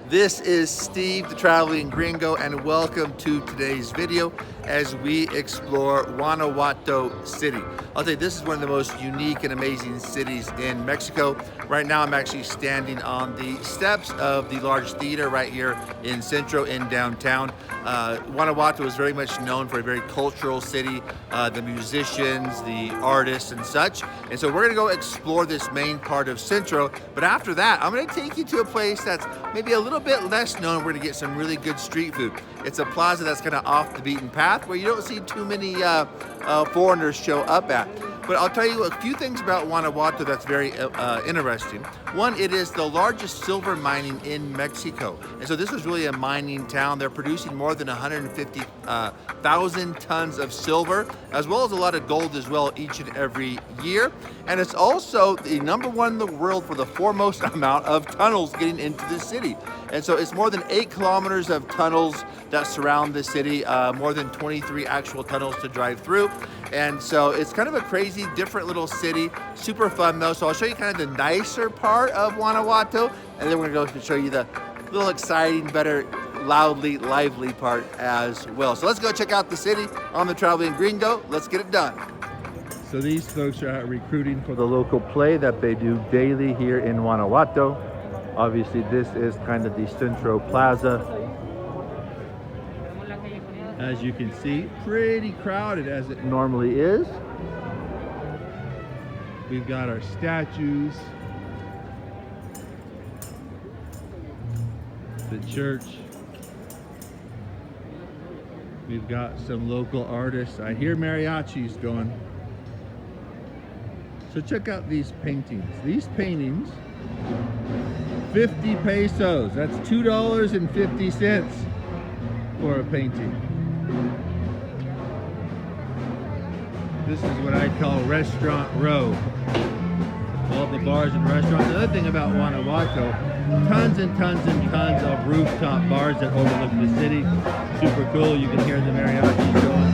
This is Steve, the Traveling Gringo, and welcome to today's video as we explore Guanajuato City. I'll tell you, this is one of the most unique and amazing cities in Mexico. Right now, I'm actually standing on the steps of the large theater right here in Centro, in downtown. Guanajuato is very much known for a very cultural city, the musicians, the artists, and such. And so we're gonna go explore this main part of Centro, but after that, I'm gonna take you to a place that's maybe a little bit less known. We're gonna get some really good street food. It's a plaza that's kind of off the beaten path where you don't see too many foreigners show up at. But I'll tell you a few things about Guanajuato that's very interesting. One, it is the largest silver mining in Mexico. And so this is really a mining town. They're producing more than 150,000 tons of silver, as well as a lot of gold as well each and every year. And it's also the #1 in the world for the foremost amount of tunnels getting into the city. And so it's more than 8 kilometers of tunnels that surround the city, more than 23 actual tunnels to drive through. And so it's kind of a crazy, different little city, super fun though. So I'll show you kind of the nicer part of Guanajuato, and then we're gonna go show you the little exciting, better, loudly, lively part as well. So let's go check out the city on the Traveling Gringo. Let's get it done. So these folks are out recruiting for the local play that they do daily here in Guanajuato. Obviously, this is kind of the Centro Plaza. As you can see, pretty crowded as it normally is. We've got our statues, the church. We've got some local artists. I hear mariachis going. So check out these paintings. These paintings, 50 pesos. That's $2.50 for a painting. This is what I call Restaurant Row. All the bars and restaurants. The other thing about Guanajuato, tons and tons and tons of rooftop bars that overlook the city. Super cool. You can hear the mariachis going.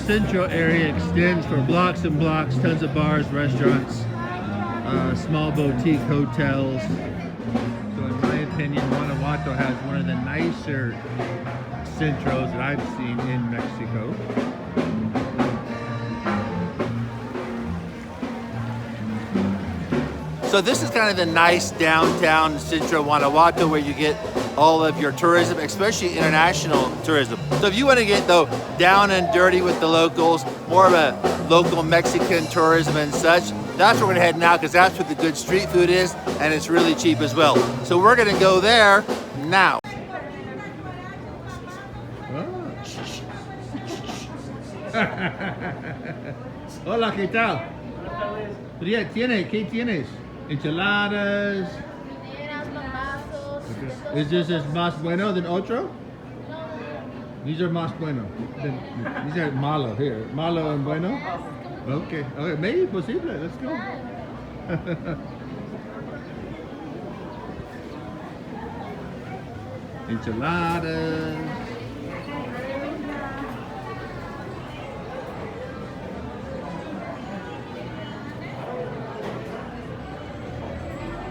Centro area extends for blocks and blocks, tons of bars, restaurants, small boutique hotels. So in my opinion, Guanajuato has one of the nicer centros that I've seen in Mexico. So this is kind of the nice downtown Centro Guanajuato where you get all of your tourism, especially international tourism. So if you want to get though down and dirty with the locals, more of a local Mexican tourism and such, that's where we're gonna head now because that's where the good street food is and it's really cheap as well. So we're gonna go there now. Hola, ¿qué tal? ¿Qué tienes? Enchiladas. Is this más bueno than otro? These are más bueno. These are malo here. Malo and bueno? Okay. Okay, maybe posible. Let's go. Enchiladas.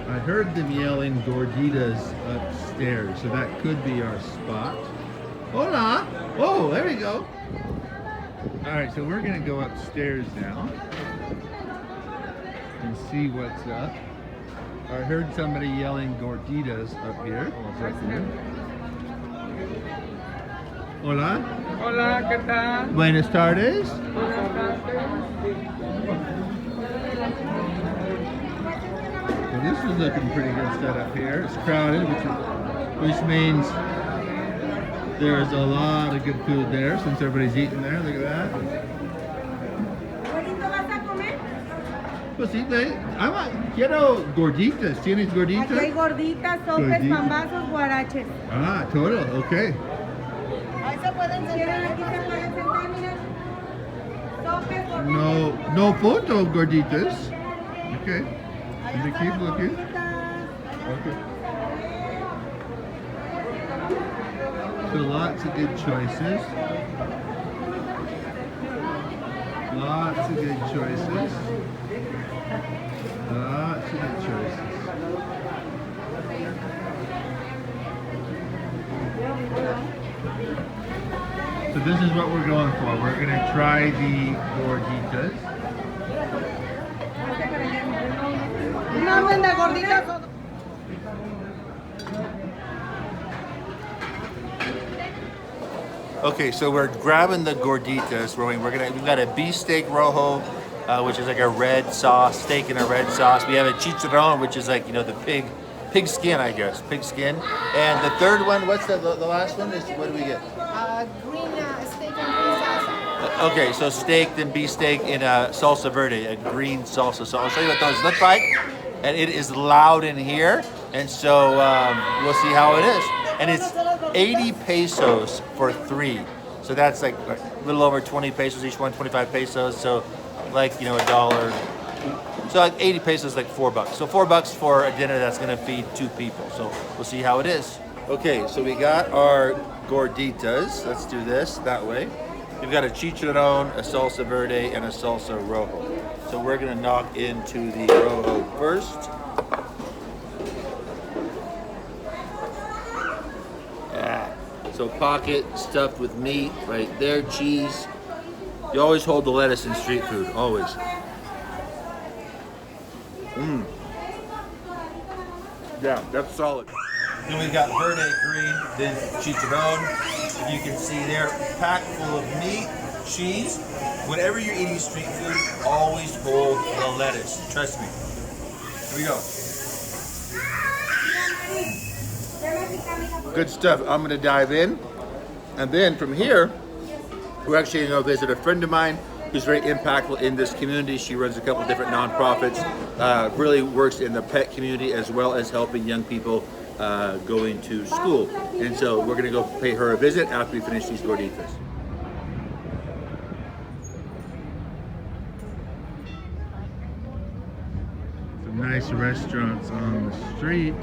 I heard them yelling gorditas upstairs, so that could be our spot. Hola! Oh, there we go. All right, so we're gonna go upstairs now and see what's up. I heard somebody yelling gorditas up here. Hola. Hola, ¿qué tal? Buenas tardes. Buenas tardes. This is looking pretty good setup here. It's crowded, which means there's a lot of good food there since everybody's eating there. Look at that. Pues sí, quiero gorditas. ¿Tienes gorditas? Aquí hay gorditas, sopes, Gorditas. pambazos, guaraches. Ah, total, okay. Ahí se pueden sentar, aquí se pueden sentar, mira. Sopes, gorditas. No photo gorditas. Okay. Ahí Let me están keep las looking. gorditas. Okay. So lots of good choices. Lots of good choices. Lots of good choices. So this is what we're going for. We're gonna try the gorditas. Un orden de gorditas. Okay, so we're grabbing the gorditas. We've got a beefsteak rojo, which is like a red sauce, steak in a red sauce. We have a chicharron, which is like, the pig skin, I guess, pig skin. And the third one, what's the last one? What do we get? Green steak and green salsa. Okay, so steak, then beefsteak in a salsa verde, a green salsa. So I'll show you what those look like. And it is loud in here, and so we'll see how it is. And it's 80 pesos for 3. So that's like a little over 20 pesos each one, 25 pesos. So like, a dollar. So like 80 pesos, like $4. So $4 for a dinner that's gonna feed 2 people. So we'll see how it is. Okay, so we got our gorditas. Let's do this that way. We've got a chicharron, a salsa verde, and a salsa rojo. So we're gonna knock into the rojo first. So pocket stuffed with meat right there, cheese. You always hold the lettuce in street food, always. Yeah, that's solid. Then we've got verde green, then chicharron. You can see there, packed full of meat, cheese. Whenever you're eating street food, always hold the lettuce. Trust me. Here we go. Good stuff. I'm gonna dive in. And then from here, we're actually gonna go visit a friend of mine who's very impactful in this community. She runs a couple different nonprofits, really works in the pet community as well as helping young people going to school. And so we're gonna go pay her a visit after we finish these gorditas. Some nice restaurants on the street.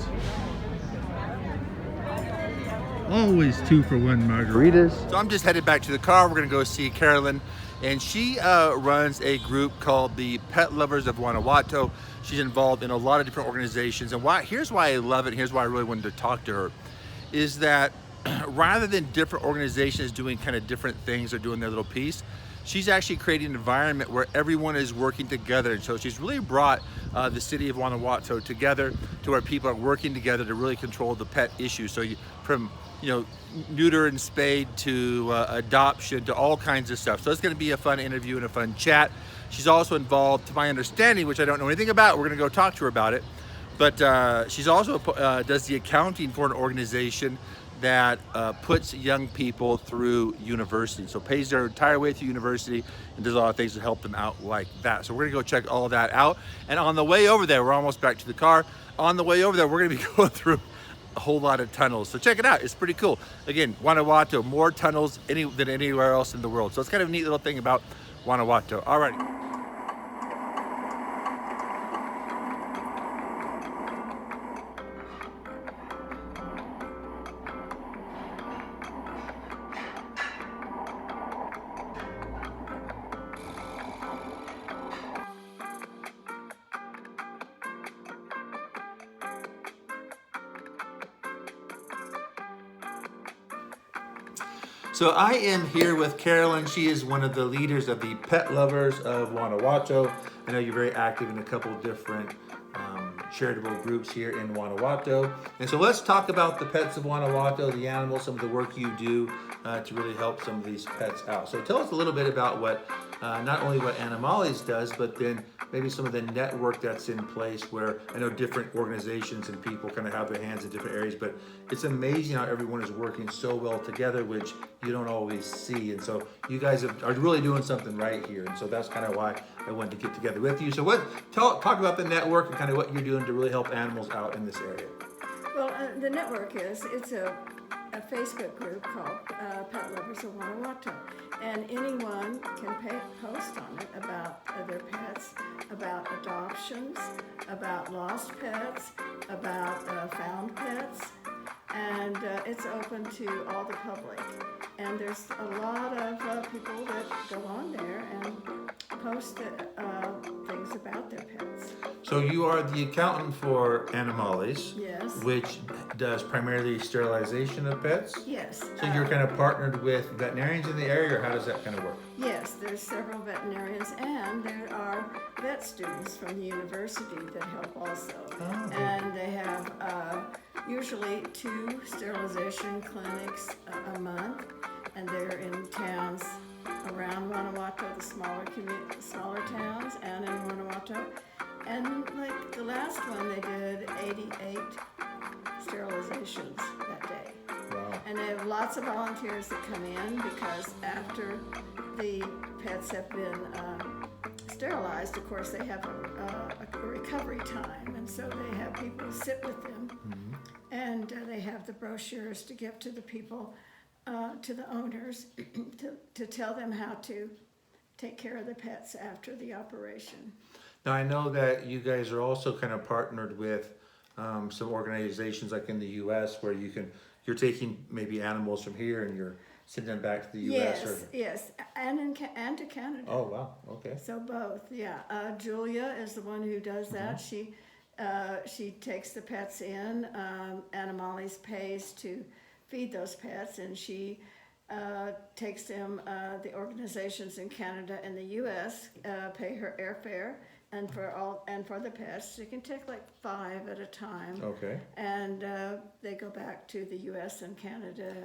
Always 2 for 1 margaritas. So I'm just headed back to the car. We're gonna go see Carolyn, and she runs a group called the Pet Lovers of Guanajuato. She's involved in a lot of different organizations, and here's why I love it, and here's why I really wanted to talk to her, is that rather than different organizations doing kind of different things or doing their little piece, she's actually creating an environment where everyone is working together. And so she's really brought the city of Guanajuato together to where people are working together to really control the pet issue. So from neuter and spade to adoption to all kinds of stuff. So it's going to be a fun interview and a fun chat. She's also involved, to my understanding, which I don't know anything about. We're going to go talk to her about it. But she's also does the accounting for an organization that puts young people through university. So pays their entire way through university and does a lot of things to help them out like that. So we're gonna go check all of that out. And on the way over there, we're almost back to the car. On the way over there, we're gonna be going through a whole lot of tunnels. So check it out, it's pretty cool. Again, Guanajuato, more tunnels than anywhere else in the world. So it's kind of a neat little thing about Guanajuato. All right. So I am here with Carolyn. She is one of the leaders of the Pet Lovers of Guanajuato. I know you're very active in a couple of different charitable groups here in Guanajuato. And so let's talk about the pets of Guanajuato, the animals, some of the work you do to really help some of these pets out. So tell us a little bit about what not only what Animales does, but then maybe some of the network that's in place where I know different organizations and people kind of have their hands in different areas, but it's amazing how everyone is working so well together, which you don't always see. And so you guys are really doing something right here. And so that's kind of why I wanted to get together with you. So talk about the network and kind of what you're doing to really help animals out in this area. Well, the network it's a Facebook group called Pet Lovers of Guanajuato, and anyone can post on it about their pets, about adoptions, about lost pets, about found pets, and it's open to all the public. And there's a lot of people that go on there and post things about their pets. So you are the accountant for Animales, Yes. which does primarily sterilization of pets. Yes. So you're kind of partnered with veterinarians in the area, or how does that kind of work? Yes, there's several veterinarians, and there are vet students from the university that help also. Oh. And they have usually 2 sterilization clinics a month, and they're in towns around Guanajuato, the smaller towns, and in Guanajuato. And like the last one, they did 88 sterilizations that day. Wow. And they have lots of volunteers that come in because after the pets have been sterilized, of course, they have a recovery time. And so they have people sit with them. Mm-hmm. And they have the brochures to give to the people, to the owners, to tell them how to take care of the pets after the operation. Now I know that you guys are also kind of partnered with some organizations like in the U.S. where you're taking maybe animals from here and you're sending them back to the U.S. Yes, and to Canada. Oh wow, okay. So both, yeah. Julia is the one who does that. Mm-hmm. She takes the pets in. Animales pays to feed those pets, and she takes them. The organizations in Canada and the U.S. Pay her airfare. And for the pets, she can take like 5 at a time. Okay. And they go back to the U.S. and Canada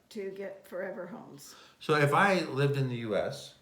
to get forever homes. So if I lived in the U.S.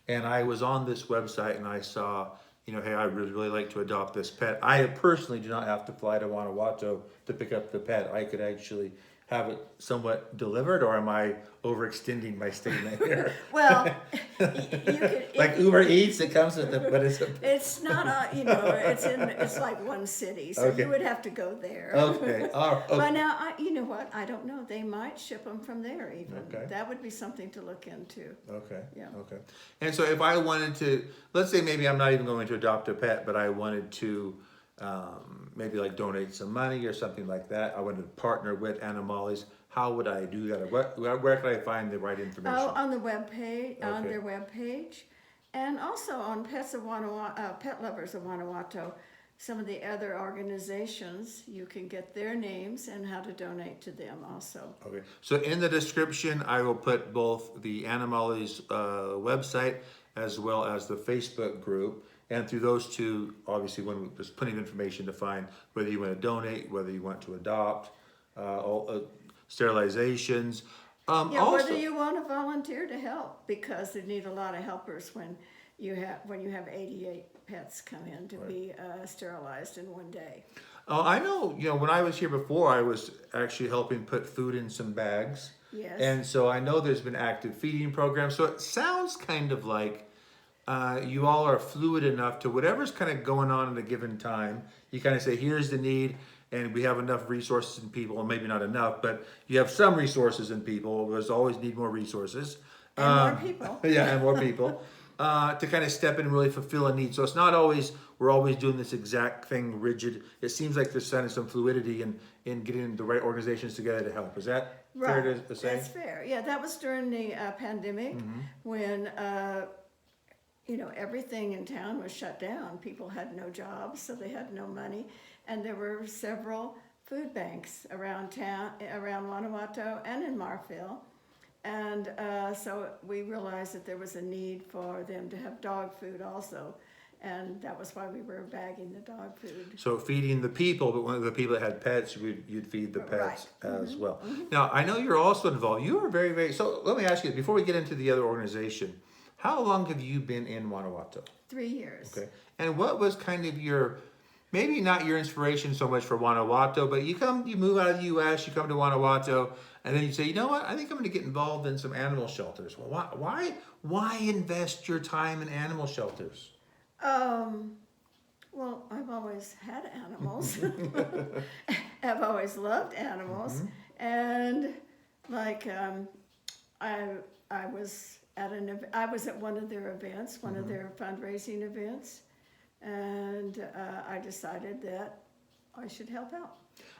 and I was on this website and I saw, hey, I would really like to adopt this pet, I personally do not have to fly to Guanajuato to pick up the pet. I could actually have it somewhat delivered, or am I overextending my statement here? Well, you could like Uber Eats, it comes with but it's not it's like one city, so okay. You would have to go there. Okay. Okay. But now, you know what? I don't know. They might ship them from there even. Okay. That would be something to look into. Okay. Yeah. Okay. And so if I wanted to, let's say maybe I'm not even going to adopt a pet, but I wanted to maybe like donate some money or something like that. I wanted to partner with Animales. How would I do that? Or where could I find the right information? Oh, on the webpage, on their webpage, and also on Pet Lovers of Guanajuato. Some of the other organizations, you can get their names and how to donate to them also. Okay. So in the description, I will put both the Animales website as well as the Facebook group. And through those two, obviously, there's plenty of information to find whether you want to donate, whether you want to adopt, sterilizations. Whether you want to volunteer to help, because they need a lot of helpers when you have 88 pets come in to be sterilized in one day. Oh, I know. When I was here before, I was actually helping put food in some bags. Yes. And so I know there's been active feeding programs. So it sounds kind of like you all are fluid enough to whatever's kind of going on at a given time. You kind of say, here's the need, and we have enough resources and people, and maybe not enough, but you have some resources and people. There's always need more resources. And more people. Yeah, and more people. To kind of step in and really fulfill a need. So it's not always, we're always doing this exact thing rigid. It seems like there's some fluidity in getting the right organizations together to help. Is that fair to say? That's fair. Yeah, that was during the pandemic when everything in town was shut down. People had no jobs, so they had no money. And there were several food banks around town, around Guanajuato and in Marfil. And so we realized that there was a need for them to have dog food also. And that was why we were bagging the dog food. So feeding the people, but one of the people that had pets, you'd feed the pets as well. Now, I know you're also involved. You are very, very, so let me ask you, before we get into the other organization, How long have you been in Guanajuato? 3 years. Okay. And what was kind of your, maybe not your inspiration so much for Guanajuato, but you move out of the U.S., you come to Guanajuato, and then you say, you know what? I think I'm going to get involved in some animal shelters. Well, why invest your time in animal shelters? Well, I've always had animals. I've always loved animals, and like I was at one of their events, one of their fundraising events, and I decided that I should help out.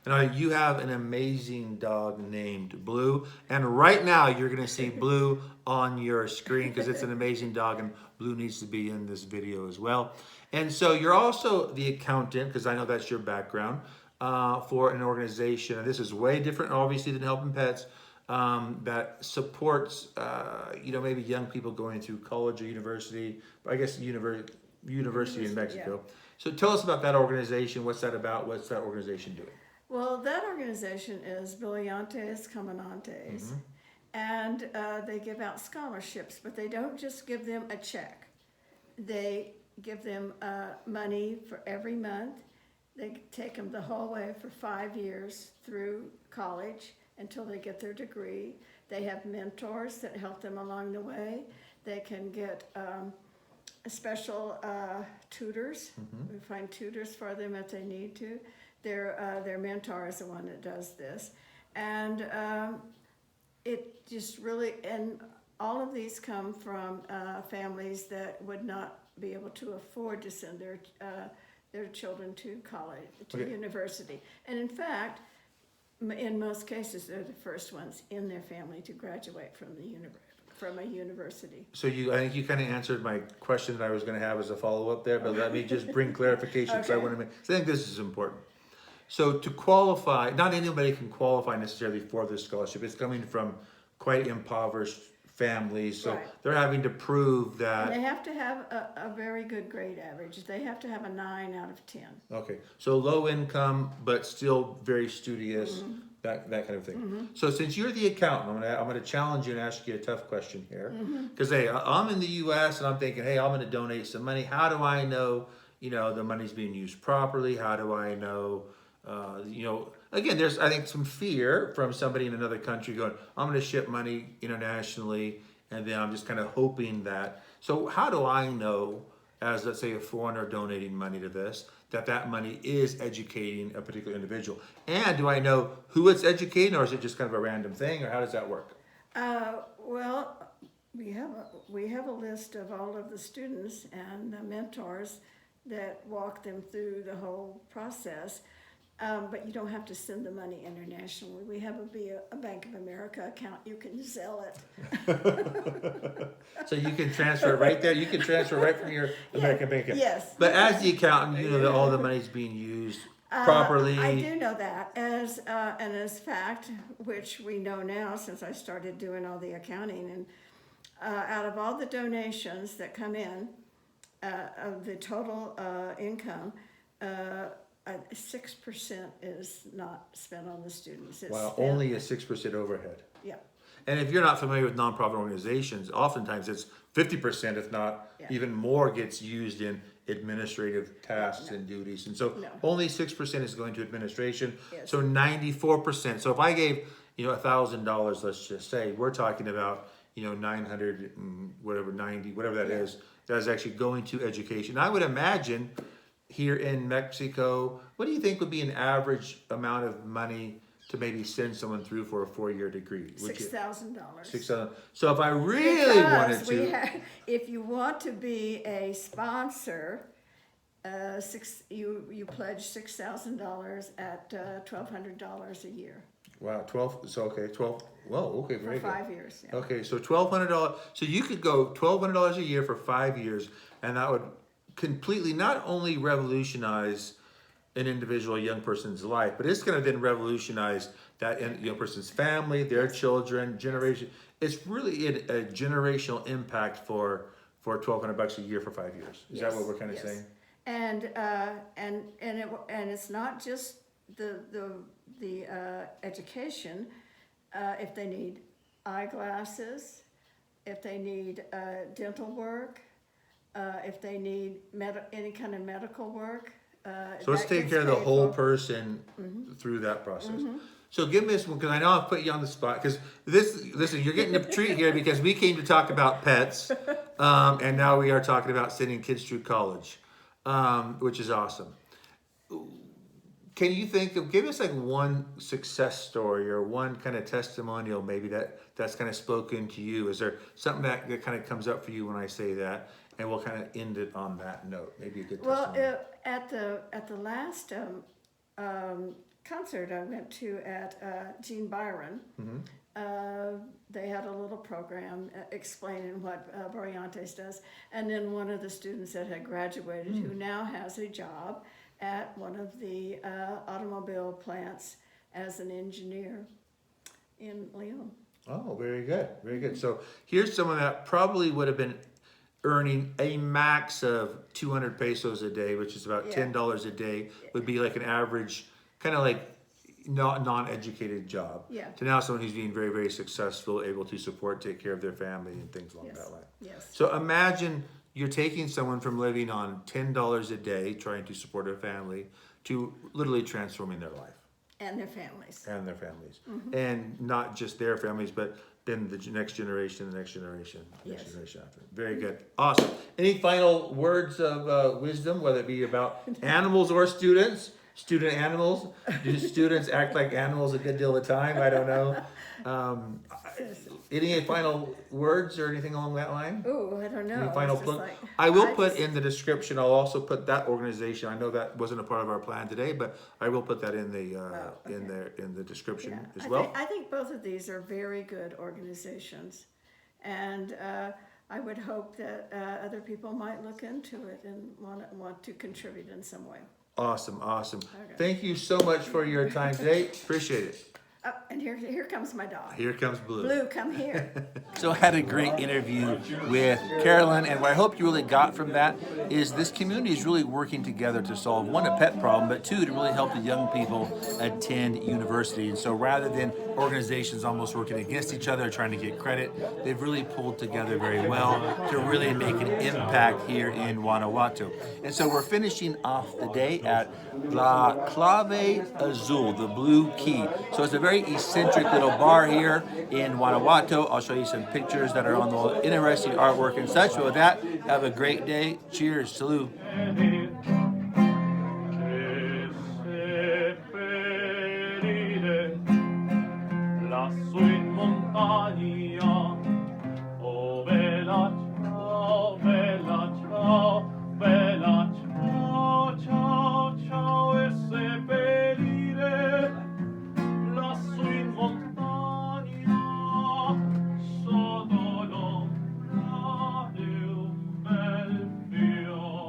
And you have an amazing dog named Blue, and right now you're going to see Blue on your screen because it's an amazing dog, and Blue needs to be in this video as well. And so you're also the accountant, because I know that's your background, for an organization, and this is way different obviously than Helping Pets, that supports maybe young people going through college or university, but I guess university in Mexico. Yeah. So tell us about that organization. What's that about? What's that organization doing? Well, that organization is Brillantes Caminantes, and they give out scholarships, but they don't just give them a check. They give them money for every month. They take them the whole way for 5 years through college until they get their degree. They have mentors that help them along the way. They can get special tutors. We find tutors for them if they need to. Their mentor is the one that does this. And it just really, and all of these come from families that would not be able to afford to send their children to college, to university. And in fact, in most cases, they're the first ones in their family to graduate from a university. So I think you kind of answered my question that I was going to have as a follow-up there, but let me just bring clarification because I think this is important. So to qualify, not anybody can qualify necessarily for this scholarship. It's coming from quite impoverished families, so they're having to prove that. And they have to have a very good grade average. They have to have a 9 out of 10. Okay, so low income, but still very studious, that kind of thing. So since you're the accountant, I'm gonna challenge you and ask you a tough question here, because hey, I'm in the U.S. and I'm thinking, hey, I'm gonna donate some money. How do I know, the money's being used properly? How do I know? Again, there's, I think, some fear from somebody in another country going, I'm going to ship money internationally, and then I'm just kind of hoping that. So how do I know, as let's say a foreigner donating money to this, that money is educating a particular individual? And do I know who it's educating, or is it just kind of a random thing, or how does that work? Well, we have a list of all of the students and the mentors that walk them through the whole process. But you don't have to send the money internationally. We have a Bank of America account. You can Zelle it. So you can transfer it right there. You can transfer right from your American bank account. Yes. But as the accountant, you know that all the money's being used properly. I do know that as fact, which we know now since I started doing all the accounting. And out of all the donations that come in, of the total income, 6% is not spent on the students. It's only a 6% overhead. Yeah. And if you're not familiar with nonprofit organizations, oftentimes it's 50%, if not even more, gets used in administrative tasks and duties. And so only 6% is going to administration. Yes. So 94%. So if I gave, $1,000, let's just say, we're talking about, 900 and whatever, 90, whatever that is, that is actually going to education. I would imagine here in Mexico, what do you think would be an average amount of money to maybe send someone through for a 4-year degree? $6,000. $6,000. So if I really wanted to, if you want to be a sponsor, you pledge $6,000 at $1,200 a year. Wow, 12. So okay, 12. Whoa, okay, very for good. 5 years. Yeah. Okay, so $1,200. So you could go $1,200 a year for 5 years, and that would completely not only revolutionize an individual young person's life, but it's going to then revolutionize that person's family, their children, generation. It's really a generational impact for $1,200 a year for 5 years. Is that what we're kind of saying? And it's not just the education. If they need eyeglasses, if they need dental work, if they need any kind of medical work. So let's that take gets care of the paid whole for. person through that process. So give me this one, because I know I've put you on the spot, because listen, you're getting a treat here, because we came to talk about pets, and now we are talking about sending kids through college, which is awesome. Can you give us like one success story or one kind of testimonial maybe that's kind of spoken to you? Is there something that kind of comes up for you when I say that? And we'll kind of end it on that note. Maybe a good testimonial. Well, at the last concert I went to at Gene Byron, they had a little program explaining what Brillantes does. And then one of the students that had graduated, who now has a job at one of the automobile plants as an engineer in Leon. Oh, very good, very good. So here's someone that probably would have been earning a max of 200 pesos a day, which is about $10 a day, would be like an average, kind of like non-educated job. Yeah. To now someone who's being very, very successful, able to support, take care of their family and things along that line. Yes. So imagine you're taking someone from living on $10 a day, trying to support their family, to literally transforming their life. And their families. And their families. And not just their families, but then the next generation, the next generation, the next generation after. Very good. Awesome. Any final words of wisdom, whether it be about animals or students? Student animals? Do students act like animals a good deal of the time? I don't know. Any final words or anything along that line? Oh, I don't know. Any final It's just plug? like- I will put in the description. I'll also put that organization. I know that wasn't a part of our plan today, but I will put that in the in the description Yeah. as well. I think both of these are very good organizations, and I would hope that other people might look into it and want to contribute in some way. Awesome, awesome. Okay. Thank you so much for your time today. Appreciate it. Oh, and here comes my dog. Here comes Blue. Blue, come here. So I had a great interview with Carolyn, and what I hope you really got from that is this community is really working together to solve, one, a pet problem, but two, to really help the young people attend university. And so rather than organizations almost working against each other, trying to get credit, they've really pulled together very well to really make an impact here in Guanajuato. And so we're finishing off the day at La Clave Azul, the Blue Key. So it's a very eccentric little bar here in Guanajuato. I'll show you some pictures that are on the interesting artwork and such. But with that, have a great day. Cheers. Salud.